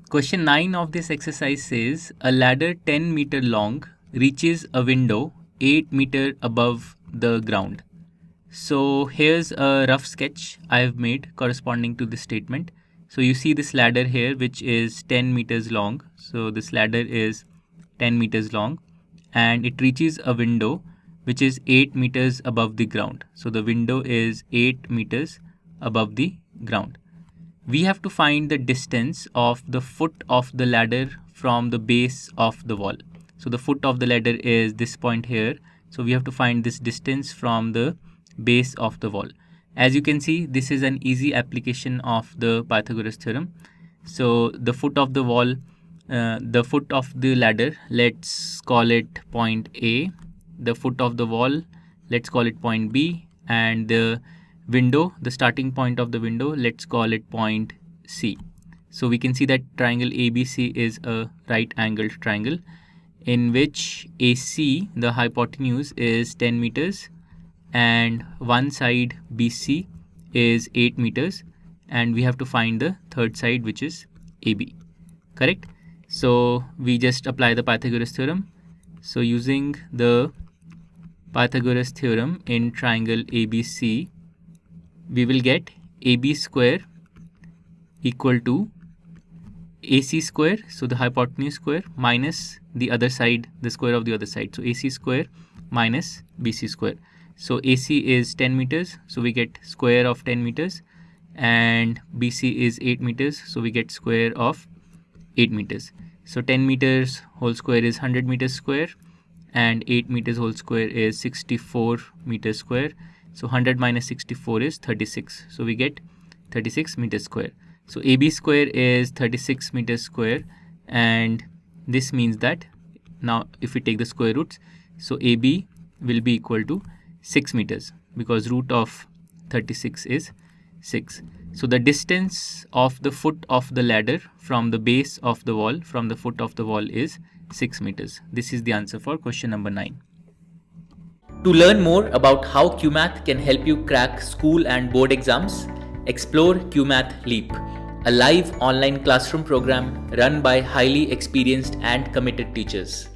Question 9 of this exercise says a ladder 10 meter long reaches a window 8 meter above the ground. So here's a rough sketch I've made corresponding to this statement. So you see this ladder here, which is 10 meters long. So this ladder is 10 meters long and it reaches a window which is 8 meters above the ground. So the window is 8 meters above the ground. We have to find the distance of the foot of the ladder from the base of the wall. So the foot of the ladder is this point here. So we have to find this distance from the base of the wall. As you can see, this is an easy application of the Pythagoras theorem. So the foot of the wall, the foot of the ladder, let's call it point A. The foot of the wall, let's call it point B, and the window, the starting point of the window, let's call it point C. So we can see that triangle ABC is a right angled triangle in which AC, the hypotenuse, is 10 meters and one side BC is 8 meters, and we have to find the third side, which is AB. Correct? So we just apply the Pythagoras theorem. So using the Pythagoras theorem in triangle ABC, we will get AB square equal to AC square, so the hypotenuse square, minus the other side, the square of the other side. So AC square minus BC square. So AC is 10 meters, so we get square of 10 meters, and BC is 8 meters, so we get square of 8 meters. So 10 meters whole square is 100 meters square, and 8 meters whole square is 64 meters square. So 100 minus 64 is 36. So we get 36 meters square. So AB square is 36 meters square, and this means that now if we take the square roots, so AB will be equal to 6 meters because root of 36 is 6. So the distance of the foot of the ladder from the base of the wall, from the foot of the wall, is 6 meters. This is the answer for question number 9. To learn more about how QMath can help you crack school and board exams, explore QMath Leap, a live online classroom program run by highly experienced and committed teachers.